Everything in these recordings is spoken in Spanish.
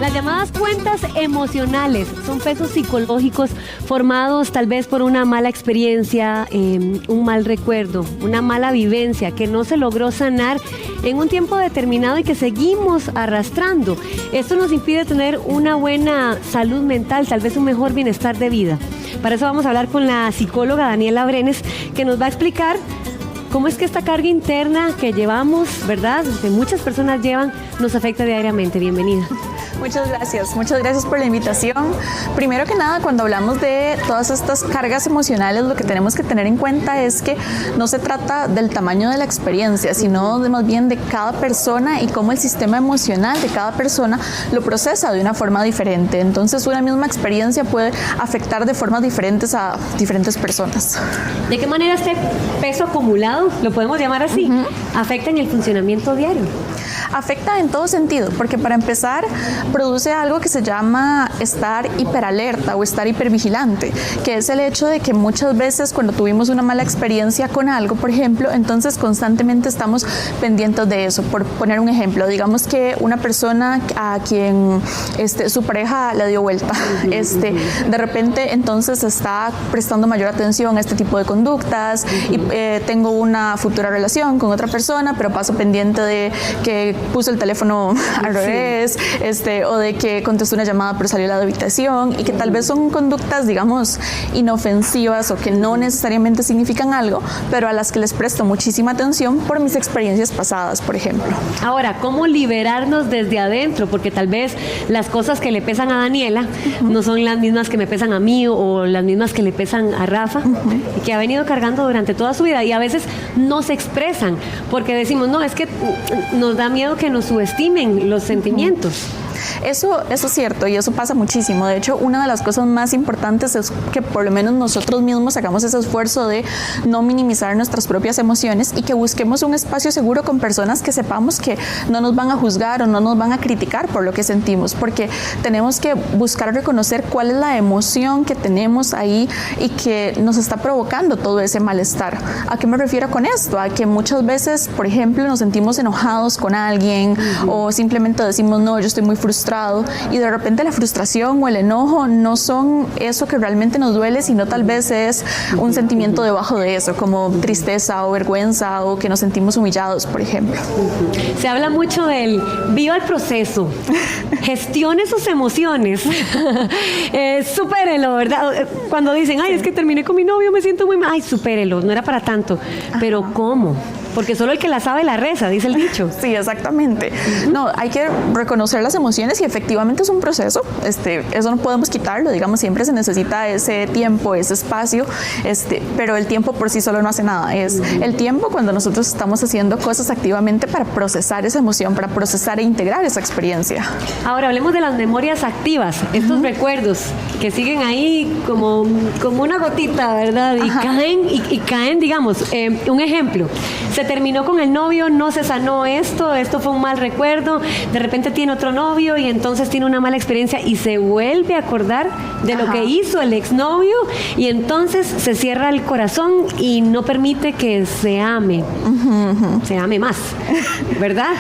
Las llamadas cuentas emocionales son pesos psicológicos formados tal vez por una mala experiencia, un mal recuerdo, una mala vivencia que no se logró sanar en un tiempo determinado y que seguimos arrastrando. Esto nos impide tener una buena salud mental, tal vez un mejor bienestar de vida. Para eso vamos a hablar con la psicóloga Daniela Brenes, que nos va a explicar cómo es que esta carga interna que llevamos, ¿verdad?, que muchas personas llevan, nos afecta diariamente. Bienvenida. Muchas gracias por la invitación. Primero que nada, cuando hablamos de todas estas cargas emocionales, lo que tenemos que tener en cuenta es que no se trata del tamaño de la experiencia, sino más bien de cada persona y cómo el sistema emocional de cada persona lo procesa de una forma diferente. Entonces, una misma experiencia puede afectar de formas diferentes a diferentes personas. ¿De qué manera este peso acumulado, lo podemos llamar así, afecta en el funcionamiento diario? Afecta en todo sentido, porque para empezar produce algo que se llama estar hiperalerta o estar hipervigilante, que es el hecho de que muchas veces cuando tuvimos una mala experiencia con algo, por ejemplo, entonces constantemente estamos pendientes de eso. Por poner un ejemplo, digamos que una persona a quien su pareja le dio vuelta, de repente entonces está prestando mayor atención a este tipo de conductas y tengo una futura relación con otra persona, pero paso pendiente de que puso el teléfono al revés, o de que contestó una llamada pero salió de la habitación, y que tal vez son conductas, digamos, inofensivas o que no necesariamente significan algo, pero a las que les presto muchísima atención por mis experiencias pasadas, por ejemplo. Ahora, ¿cómo liberarnos desde adentro? Porque tal vez las cosas que le pesan a Daniela no son las mismas que me pesan a mí o las mismas que le pesan a Rafa, y que ha venido cargando durante toda su vida, y a veces no se expresan porque decimos, no, es que nos da miedo que nos subestimen los sentimientos. Eso es cierto, y eso pasa muchísimo. De hecho, una de las cosas más importantes es que por lo menos nosotros mismos hagamos ese esfuerzo de no minimizar nuestras propias emociones y que busquemos un espacio seguro con personas que sepamos que no nos van a juzgar o no nos van a criticar por lo que sentimos, porque tenemos que buscar reconocer cuál es la emoción que tenemos ahí y que nos está provocando todo ese malestar. ¿A qué me refiero con esto? A que muchas veces, por ejemplo, nos sentimos enojados con alguien o simplemente decimos, no, yo estoy muy frustrado, y de repente la frustración o el enojo no son eso que realmente nos duele, sino tal vez es un sentimiento debajo de eso, como tristeza o vergüenza, o que nos sentimos humillados, por ejemplo. Se habla mucho del viva el proceso, gestione sus emociones, supérelo, ¿verdad? Cuando dicen, ay, es que terminé con mi novio, me siento muy mal, ay, supérelo, no era para tanto. Pero ¿cómo? Porque solo el que la sabe la reza, dice el dicho. Sí, exactamente. No, hay que reconocer las emociones y efectivamente es un proceso. Eso no podemos quitarlo, digamos, siempre se necesita ese tiempo, ese espacio, pero el tiempo por sí solo no hace nada. Es el tiempo cuando nosotros estamos haciendo cosas activamente para procesar esa emoción, para procesar e integrar esa experiencia. Ahora hablemos de las memorias activas, estos recuerdos que siguen ahí como una gotita, ¿verdad? Y caen, digamos, un ejemplo. Se terminó con el novio, no se sanó esto fue un mal recuerdo, de repente tiene otro novio y entonces tiene una mala experiencia y se vuelve a acordar de lo que hizo el exnovio, y entonces se cierra el corazón y no permite que se ame más, ¿verdad?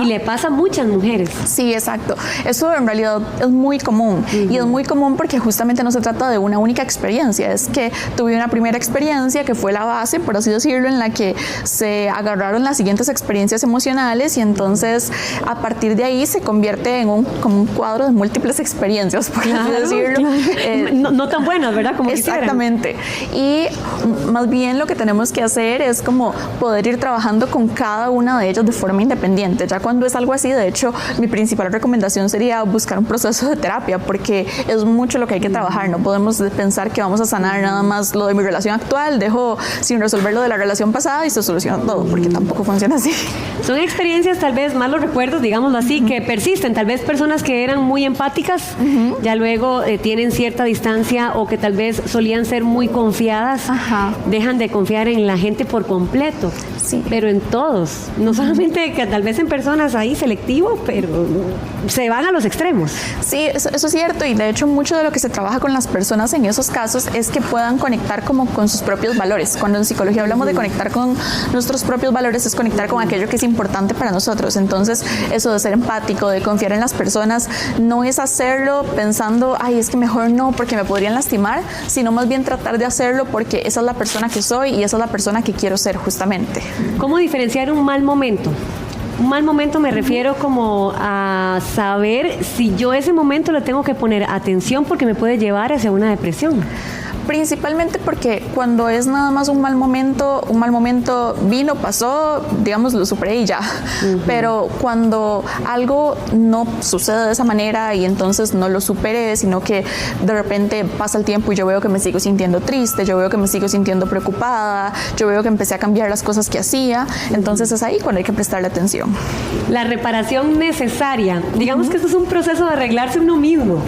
Y le pasa a muchas mujeres. Sí, exacto. Eso en realidad es muy común, y es muy común porque justamente no se trata de una única experiencia, es que tuve una primera experiencia que fue la base, por así decirlo, en la que se agarraron las siguientes experiencias emocionales, y entonces a partir de ahí se convierte en como un cuadro de múltiples experiencias, por así decirlo. No tan buenas, ¿verdad? Como exactamente. Y más bien lo que tenemos que hacer es como poder ir trabajando con cada una de ellas de forma independiente. Ya cuando es algo así, de hecho, mi principal recomendación sería buscar un proceso de terapia, porque es mucho lo que hay que trabajar. No podemos pensar que vamos a sanar nada más lo de mi relación actual, dejo sin resolver lo de la relación pasada y se soluciona todo, porque tampoco funciona así. Son experiencias, tal vez malos recuerdos, digámoslo así, que persisten. Tal vez personas que eran muy empáticas, ya luego tienen cierta distancia, o que tal vez solían ser muy confiadas, dejan de confiar en la gente por completo. Sí. Pero en todos, no solamente que tal vez en personas ahí selectivo, pero se van a los extremos. Sí, eso es cierto, y de hecho mucho de lo que se trabaja con las personas en esos casos es que puedan conectar como con sus propios valores. Cuando en psicología hablamos de conectar con nuestros nuestros propios valores es conectar con aquello que es importante para nosotros. Entonces, eso de ser empático, de confiar en las personas, no es hacerlo pensando, ay, es que mejor no porque me podrían lastimar, sino más bien tratar de hacerlo porque esa es la persona que soy y esa es la persona que quiero ser justamente. ¿Cómo diferenciar un mal momento? Un mal momento me refiero como a saber si yo ese momento le tengo que poner atención porque me puede llevar hacia una depresión. Principalmente porque cuando es nada más un mal momento vino, pasó, digamos, lo superé y ya. Pero cuando algo no sucede de esa manera y entonces no lo superé, sino que de repente pasa el tiempo y yo veo que me sigo sintiendo triste, yo veo que me sigo sintiendo preocupada, yo veo que empecé a cambiar las cosas que hacía, entonces es ahí cuando hay que prestarle atención. La reparación necesaria. Digamos que esto es un proceso de arreglarse uno mismo.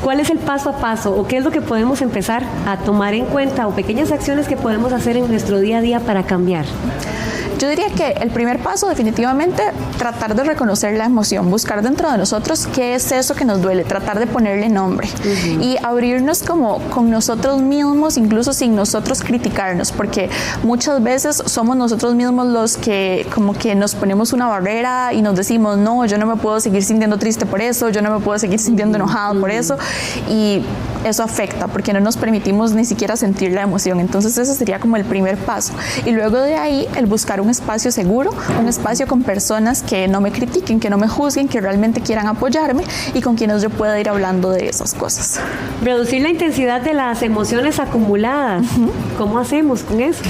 ¿Cuál es el paso a paso o qué es lo que podemos empezar a tomar en cuenta o pequeñas acciones que podemos hacer en nuestro día a día para cambiar? Yo diría que el primer paso definitivamente tratar de reconocer la emoción, buscar dentro de nosotros qué es eso que nos duele, tratar de ponerle nombre y abrirnos como con nosotros mismos, incluso sin nosotros criticarnos, porque muchas veces somos nosotros mismos los que como que nos ponemos una barrera y nos decimos, no, yo no me puedo seguir sintiendo triste por eso, yo no me puedo seguir sintiendo enojado por eso, y eso afecta porque no nos permitimos ni siquiera sentir la emoción. Entonces ese sería como el primer paso y luego de ahí el buscar un espacio seguro, un espacio con personas que no me critiquen, que no me juzguen, que realmente quieran apoyarme y con quienes yo pueda ir hablando de esas cosas. Reducir la intensidad de las emociones acumuladas. ¿Cómo hacemos con eso?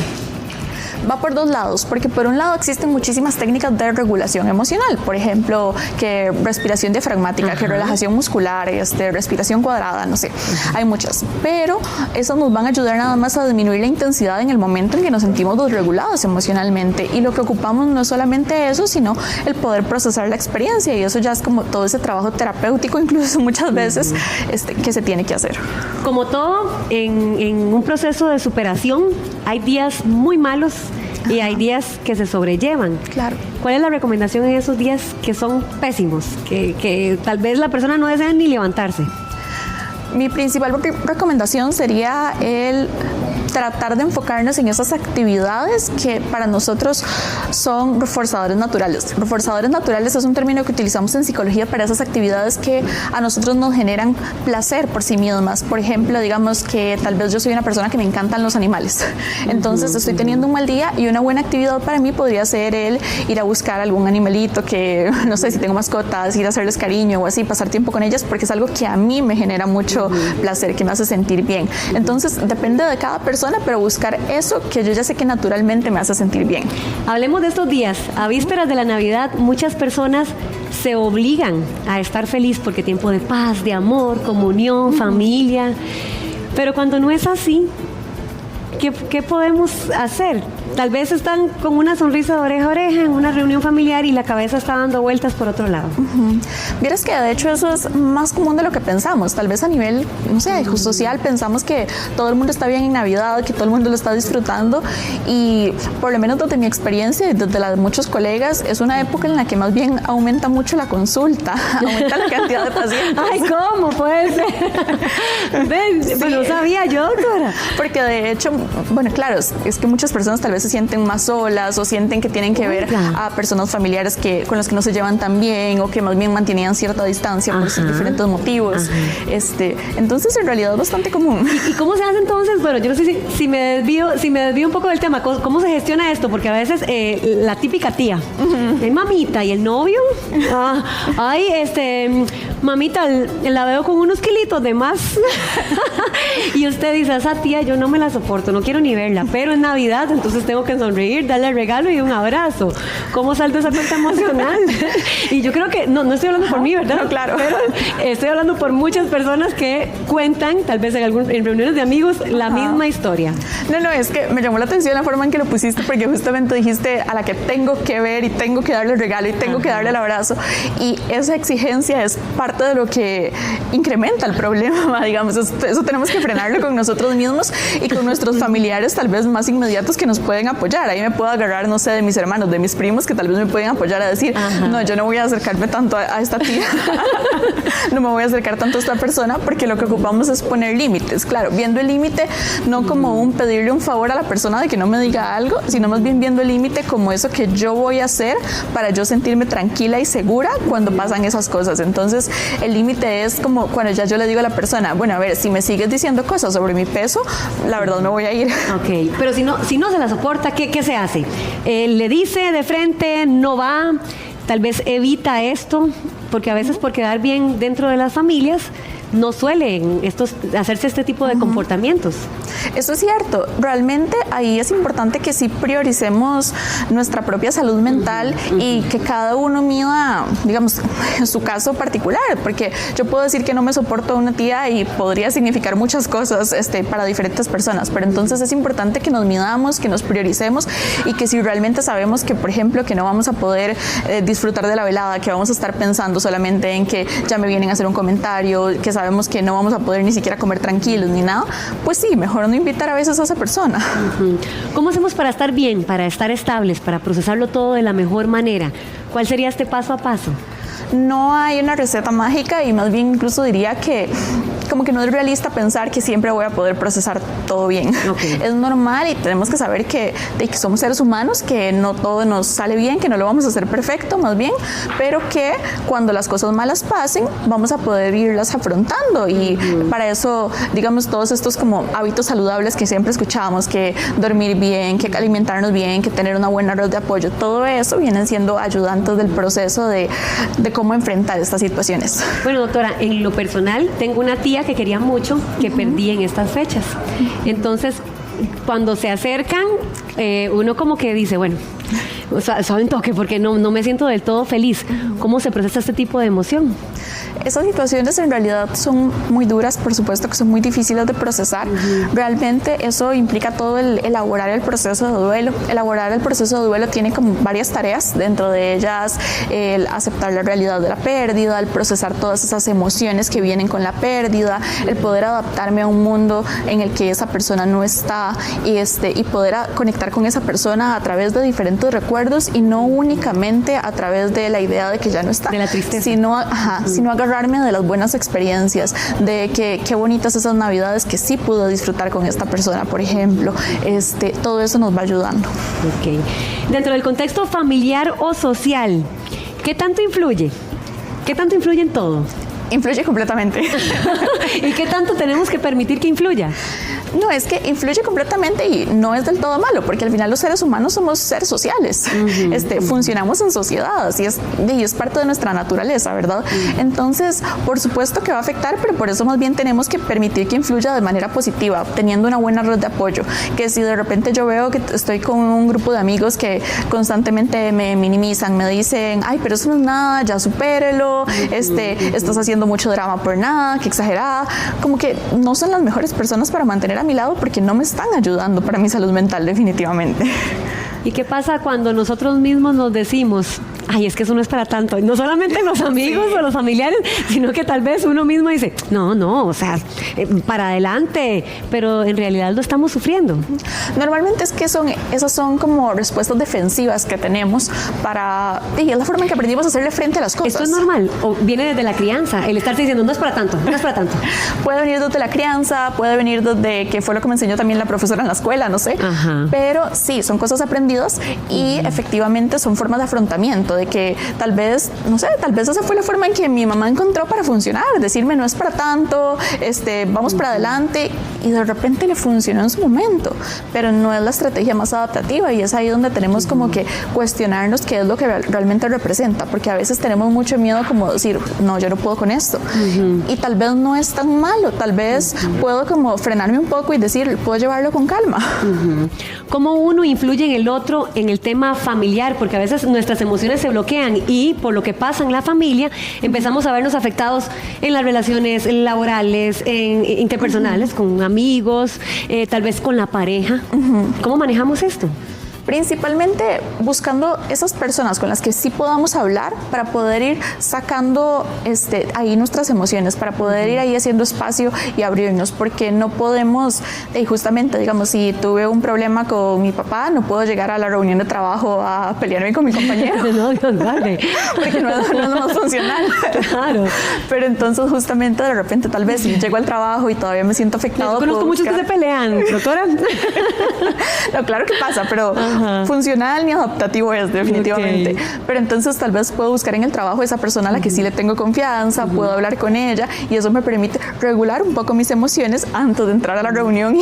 Va por dos lados, porque por un lado existen muchísimas técnicas de regulación emocional, por ejemplo, que respiración diafragmática, que relajación muscular, respiración cuadrada, no sé, hay muchas, pero esas nos van a ayudar nada más a disminuir la intensidad en el momento en que nos sentimos desregulados emocionalmente, y lo que ocupamos no es solamente eso, sino el poder procesar la experiencia, y eso ya es como todo ese trabajo terapéutico, incluso muchas veces, que se tiene que hacer. Como todo, en un proceso de superación, hay días muy malos y hay días que se sobrellevan. Claro. ¿Cuál es la recomendación en esos días que son pésimos? Que tal vez la persona no desea ni levantarse. Mi principal recomendación sería el tratar de enfocarnos en esas actividades que para nosotros son reforzadores naturales. Reforzadores naturales es un término que utilizamos en psicología para esas actividades que a nosotros nos generan placer por sí mismas. Por ejemplo, digamos que tal vez yo soy una persona que me encantan los animales. Entonces estoy teniendo un mal día y una buena actividad para mí podría ser el ir a buscar algún animalito que, no sé, si tengo mascotas, ir a hacerles cariño o así, pasar tiempo con ellas, porque es algo que a mí me genera mucho placer, que me hace sentir bien. Entonces depende de cada persona, pero buscar eso que yo ya sé que naturalmente me hace sentir bien. Hablemos de estos días. A vísperas de la Navidad, muchas personas se obligan a estar feliz porque tiempo de paz, de amor, comunión, familia. Pero cuando no es así, ¿qué podemos hacer? Tal vez están con una sonrisa de oreja a oreja en una reunión familiar y la cabeza está dando vueltas por otro lado. Vieras que de hecho eso es más común de lo que pensamos. Tal vez a nivel, no sé, social pensamos que todo el mundo está bien en Navidad, que todo el mundo lo está disfrutando, y por lo menos desde mi experiencia y desde la de muchos colegas, es una época en la que más bien aumenta mucho la consulta, aumenta la cantidad de pacientes. Ay, ¿cómo puede ser? Sí. Pues no sabía yo, doctora. Porque de hecho, bueno, claro, es que muchas personas tal vez se sienten más solas o sienten que tienen que ver a personas familiares con los que no se llevan tan bien o que más bien mantenían cierta distancia por diferentes motivos. Entonces en realidad es bastante común. ¿Y cómo se hace entonces? Bueno, yo no sé si me desvío un poco del tema. ¿Cómo se gestiona esto? Porque a veces la típica tía, mamita, ¿y el novio? Mamita, la veo con unos kilitos de más. Y usted dice, esa tía yo no me la soporto, no quiero ni verla, pero es Navidad, entonces tengo que sonreír, darle el regalo y un abrazo. ¿Cómo salto esa cuenta emocional? Y yo creo que, no estoy hablando por mí, ¿verdad? No, claro. Pero estoy hablando por muchas personas que cuentan, tal vez en reuniones de amigos, la misma historia. No, es que me llamó la atención la forma en que lo pusiste, porque justamente dijiste a la que tengo que ver y tengo que darle el regalo y tengo que darle el abrazo. Y esa exigencia es parte de lo que incrementa el problema, digamos. Eso tenemos que frenarlo con nosotros mismos y con nuestros familiares tal vez más inmediatos que nos pueden pueden apoyar. Ahí me puedo agarrar, no sé, de mis hermanos, de mis primos, que tal vez me pueden apoyar a decir, no, yo no voy a acercarme tanto a esta tía, no me voy a acercar tanto a esta persona, porque lo que ocupamos es poner límites. Claro, viendo el límite no como un pedirle un favor a la persona de que no me diga algo, sino más bien viendo el límite como eso que yo voy a hacer para yo sentirme tranquila y segura cuando pasan esas cosas. Entonces, el límite es como cuando ya yo le digo a la persona, bueno, a ver, si me sigues diciendo cosas sobre mi peso, la verdad me voy a ir. Ok, pero si no se la soporta, ¿qué se hace? ¿Le dice de frente, no va? Tal vez evita esto, porque a veces por quedar bien dentro de las familias no suelen hacerse este tipo de comportamientos. Eso es cierto. Realmente ahí es importante que sí prioricemos nuestra propia salud mental y que cada uno mida, digamos, su caso particular, porque yo puedo decir que no me soporto a una tía y podría significar muchas cosas para diferentes personas, pero entonces es importante que nos midamos, que nos prioricemos y que si realmente sabemos que, por ejemplo, que no vamos a poder disfrutar de la velada, que vamos a estar pensando solamente en que ya me vienen a hacer un comentario, que sabemos que no vamos a poder ni siquiera comer tranquilos ni nada, pues sí, mejor no invitar a veces a esa persona. ¿Cómo hacemos para estar bien, para estar estables, para procesarlo todo de la mejor manera? ¿Cuál sería este paso a paso? No hay una receta mágica y más bien incluso diría que como que no es realista pensar que siempre voy a poder procesar todo bien. Okay. Es normal y tenemos que saber que somos seres humanos, que no todo nos sale bien, que no lo vamos a hacer perfecto más bien, pero que cuando las cosas malas pasen vamos a poder irlas afrontando y para eso, digamos, todos estos como hábitos saludables que siempre escuchábamos, que dormir bien, que alimentarnos bien, que tener una buena red de apoyo, todo eso vienen siendo ayudantes del proceso de cómo enfrentar estas situaciones. Bueno, doctora, en lo personal tengo una tía que quería mucho, que perdí en estas fechas. Entonces, cuando se acercan, uno como que dice, bueno, suave un toque porque no me siento del todo feliz. ¿Cómo se procesa este tipo de emoción? Esas situaciones en realidad son muy duras, por supuesto que son muy difíciles de procesar. Realmente eso implica todo el elaborar el proceso de duelo. Elaborar el proceso de duelo tiene como varias tareas, dentro de ellas el aceptar la realidad de la pérdida, el procesar todas esas emociones que vienen con la pérdida, el poder adaptarme a un mundo en el que esa persona no está y poder conectar con esa persona a través de diferentes recuerdos y no únicamente a través de la idea de que ya no está. De la tristeza. Sino agarrarme de las buenas experiencias, de que qué bonitas esas navidades que sí pude disfrutar con esta persona, por ejemplo. Todo eso nos va ayudando. Okay. Dentro del contexto familiar o social, ¿qué tanto influye? ¿Qué tanto influye en todo? Influye completamente. ¿Y qué tanto tenemos que permitir que influya? No, es que influye completamente y no es del todo malo, porque al final los seres humanos somos seres sociales. Funcionamos en sociedad, así es parte de nuestra naturaleza, ¿verdad? Entonces, por supuesto que va a afectar, pero por eso más bien tenemos que permitir que influya de manera positiva, teniendo una buena red de apoyo. Que si de repente yo veo que estoy con un grupo de amigos que constantemente me minimizan, me dicen, ay, pero eso no es nada, ya supérelo, estás haciendo mucho drama por nada, qué exagerada, como que no son las mejores personas para mantener a mi lado porque no me están ayudando para mi salud mental definitivamente. ¿Y qué pasa cuando nosotros mismos nos decimos, ay, es que eso no es para tanto? No solamente los amigos o los familiares, sino que tal vez uno mismo dice, no, o sea, para adelante, pero en realidad lo estamos sufriendo. Normalmente es que esas son como respuestas defensivas que tenemos y es la forma en que aprendimos a hacerle frente a las cosas. ¿Esto es normal o viene desde la crianza? El estarse diciendo, no es para tanto, no es para tanto. Puede venir desde la crianza, puede venir desde que fue lo que me enseñó también la profesora en la escuela, no sé. Pero sí, son cosas aprendidas y efectivamente son formas de afrontamiento, de que tal vez, no sé, tal vez esa fue la forma en que mi mamá encontró para funcionar, decirme no es para tanto, vamos para adelante, y de repente le funcionó en su momento, pero no es la estrategia más adaptativa y es ahí donde tenemos como que cuestionarnos qué es lo que realmente representa, porque a veces tenemos mucho miedo como decir, no, yo no puedo con esto, y tal vez no es tan malo, tal vez puedo como frenarme un poco y decir, puedo llevarlo con calma. ¿Cómo uno influye en el otro en el tema familiar? Porque a veces nuestras emociones se bloquean y por lo que pasa en la familia empezamos a vernos afectados en las relaciones laborales, interpersonales, con amigos, tal vez con la pareja. ¿Cómo manejamos esto? Principalmente buscando esas personas con las que sí podamos hablar para poder ir sacando ahí nuestras emociones, para poder ir ahí haciendo espacio y abrirnos, porque no podemos, justamente, digamos, si tuve un problema con mi papá, no puedo llegar a la reunión de trabajo a pelearme con mi compañero. No, Dios guarde. Porque no es más funcional. Claro. Pero entonces justamente de repente tal vez si llego al trabajo y todavía me siento afectado. Yo conozco muchos que se pelean, doctora. No, claro que pasa, pero funcional ni adaptativo es definitivamente. Okay. Pero entonces tal vez puedo buscar en el trabajo esa persona a la que sí le tengo confianza, puedo hablar con ella y eso me permite regular un poco mis emociones antes de entrar a la reunión.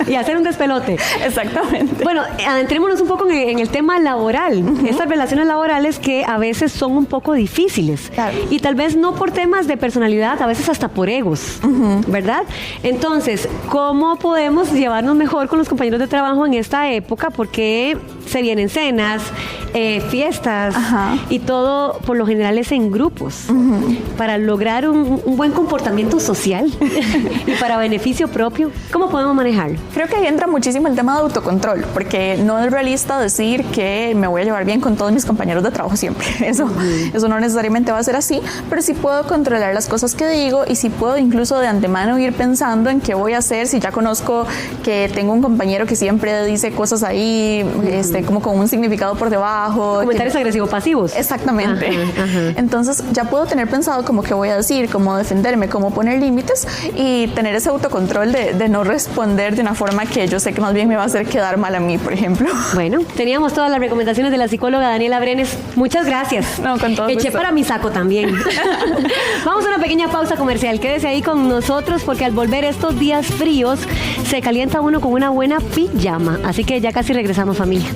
Y hacer un despelote. Exactamente. Bueno, adentrémonos un poco en el tema laboral. Estas relaciones laborales que a veces son un poco difíciles. Claro. Y tal vez no por temas de personalidad, a veces hasta por egos, ¿verdad? Entonces, ¿cómo podemos llevarnos mejor con los compañeros de trabajo en esta época? Porque se vienen cenas, fiestas y todo por lo general es en grupos para lograr un buen comportamiento social y para beneficio propio. ¿Cómo podemos manejarlo? Creo que ahí entra muchísimo el tema de autocontrol, porque no es realista decir que me voy a llevar bien con todos mis compañeros de trabajo siempre. Eso no necesariamente va a ser así, pero sí puedo controlar las cosas que digo y sí puedo incluso de antemano ir pensando en qué voy a hacer si ya conozco que tengo un compañero que siempre dice cosas ahí, como con un significado por debajo. Comentarios agresivos pasivos. Exactamente. Entonces ya puedo tener pensado como qué voy a decir, cómo defenderme, cómo poner límites y tener ese autocontrol de no responder de una forma que yo sé que más bien me va a hacer quedar mal a mí, por ejemplo. Bueno, teníamos todas las recomendaciones de la psicóloga Daniela Brenes. Muchas gracias. No, con todo Eché gusto. para mi saco también. Vamos a una pequeña pausa comercial. Quédese ahí con nosotros porque al volver estos días fríos se calienta uno con una buena pijama. Así que ya casi regresamos, familia.